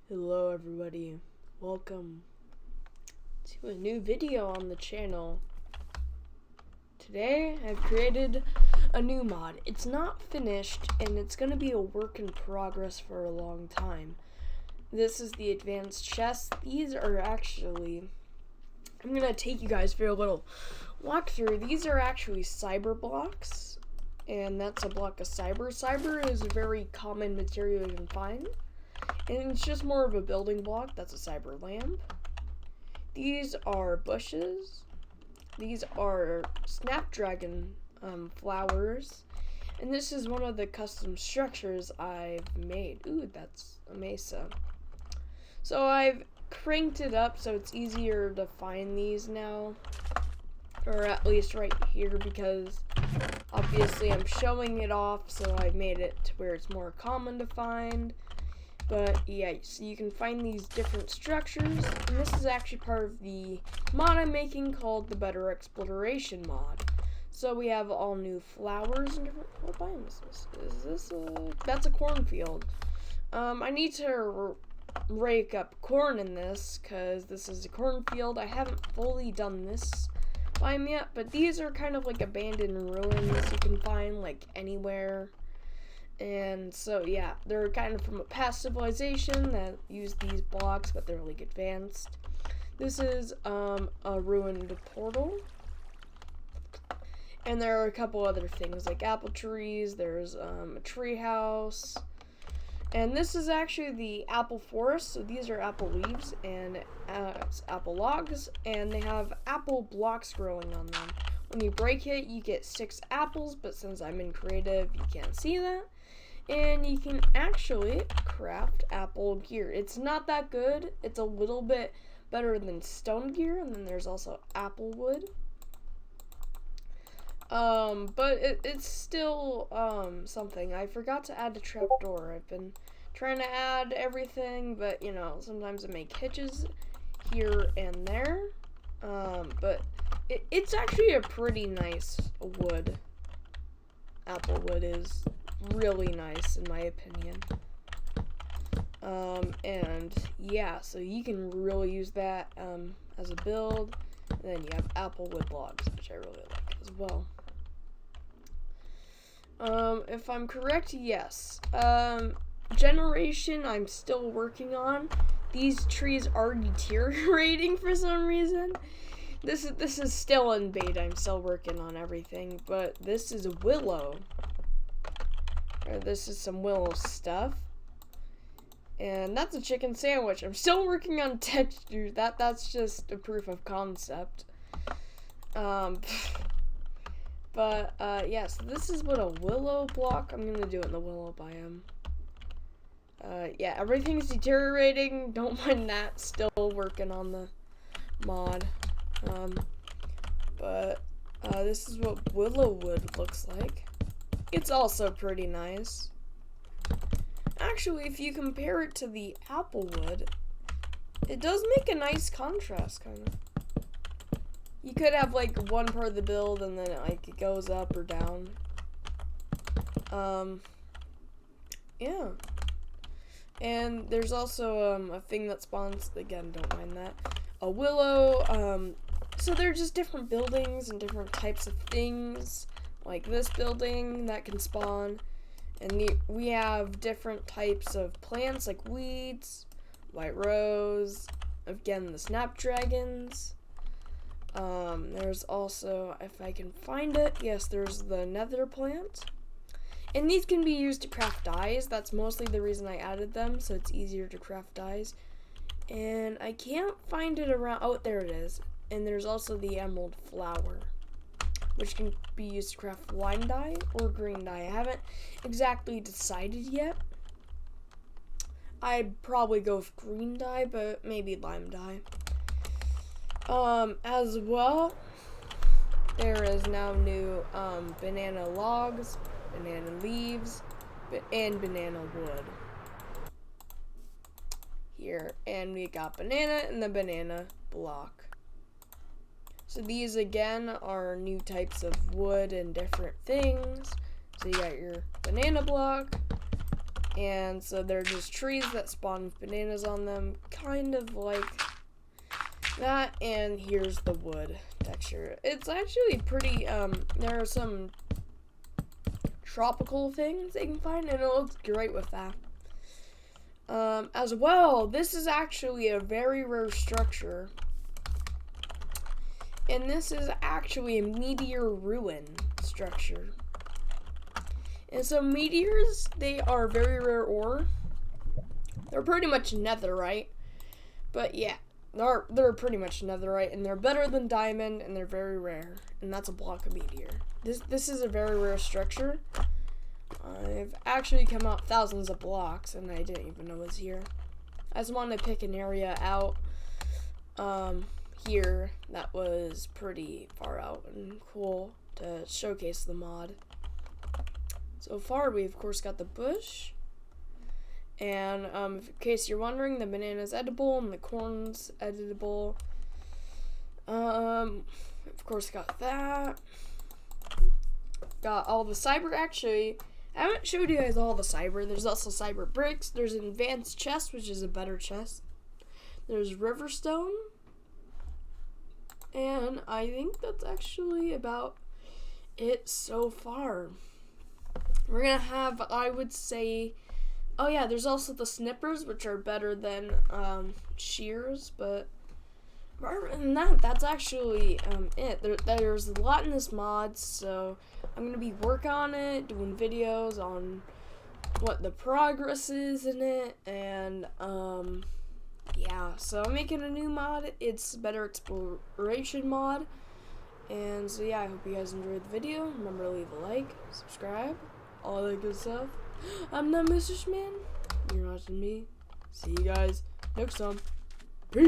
Hello everybody, welcome to a new video on the channel. Today I've created a new mod. It's not finished and it's going to be a work in progress for a long time. This is the advanced chest. These are actually, I'm going to take you guys for a little walkthrough. These are actually cyber blocks, and that's a block of cyber. Cyber is a very common material you can find. And it's just more of a building block. That's a cyber lamp. These are bushes. These are snapdragon flowers. And this is one of the custom structures I've made. Ooh, that's a mesa. So I've cranked it up so it's easier to find these now. Or at least right here, because obviously I'm showing it off, so I've made it to where it's more common to find. But yeah, so you can find these different structures, and this is actually part of the mod I'm making called the Better Exploration mod. So we have all new flowers and different. What biome is this? Is this a? That's a cornfield. I need to rake up corn in this because this is a cornfield. I haven't fully done this biome yet, but these are kind of like abandoned ruins you can find like anywhere. And so yeah, they're kind of from a past civilization that used these blocks, but they're like advanced. This is a ruined portal. And there are a couple other things like apple trees, there's a tree house. And this is actually the apple forest, so these are apple leaves and it's apple logs, and they have apple blocks growing on them. When you break it, you get 6 apples, but since I'm in creative, you can't see that. And you can actually craft apple gear. It's not that good. It's a little bit better than stone gear, and then there's also apple wood. But it's still something. I forgot to add the trapdoor. I've been trying to add everything, but you know, sometimes I make hitches here and there. But it's actually a pretty nice wood. Apple wood is really nice in my opinion. And yeah, so you can really use that as a build. And then you have apple wood logs, which I really like as well. If I'm correct, yes. Generation I'm still working on. These trees are deteriorating for some reason. This is still in beta. I'm still working on everything, but this is a willow. This is some willow stuff. And that's a chicken sandwich. I'm still working on textures. That's just a proof of concept. But yeah, so this is what a willow block. I'm gonna do it in the willow biome. Yeah, everything's deteriorating. Don't mind that. Still working on the mod. But this is what willow wood looks like. It's also pretty nice. Actually, if you compare it to the apple wood, it does make a nice contrast, kind of. You could have like one part of the build and then it goes up or down. Yeah. And there's also a thing that spawns, again, don't mind that. A willow, so they're just different buildings and different types of things. Like this building that can spawn, and we have different types of plants like weeds, white rose, again the snapdragons. There's also, if I can find it, yes, there's the nether plant, and these can be used to craft dyes. That's mostly the reason I added them, so it's easier to craft dyes. And I can't find it around. Oh, there it is. And there's also the emerald flower, which can be used to craft lime dye or green dye. I haven't exactly decided yet. I'd probably go with green dye, but maybe lime dye. As well, there is now new banana logs, banana leaves, and banana wood here. And we got banana and the banana block. So these again are new types of wood and different things. So you got your banana block, And so they're just trees that spawn with bananas on them, kind of like that. And here's the wood texture. It's actually pretty, there are some tropical things they can find, and it looks great with that. As well, this is actually a very rare structure. And this is actually a meteor ruin structure. And so meteors, they are very rare ore. They're pretty much netherite. But yeah, they're pretty much netherite, and they're better than diamond, and they're very rare. And that's a block of meteor. This is a very rare structure. I've actually come out thousands of blocks, and I didn't even know it was here. I just wanted to pick an area out here that was pretty far out and cool to showcase the mod. So far, we of course got the bush. And in case you're wondering, the banana's edible and the corn's editable. Of course, got that. Got all the cyber. Actually, I haven't showed you guys all the cyber. There's also cyber bricks. There's an advanced chest, which is a better chest. There's riverstone. And I think that's actually about it so far. We're gonna have, I would say, oh yeah, there's also the snippers, which are better than shears, but other than that, that's actually it. There's a lot in this mod, so I'm gonna be working on it, doing videos on what the progress is in it, and yeah, so I'm making a new mod. It's a better exploration mod, and so yeah, I hope you guys enjoyed the video. Remember to leave a like, subscribe, all that good stuff. I'm not Mr. Man. You're watching me. See you guys next time.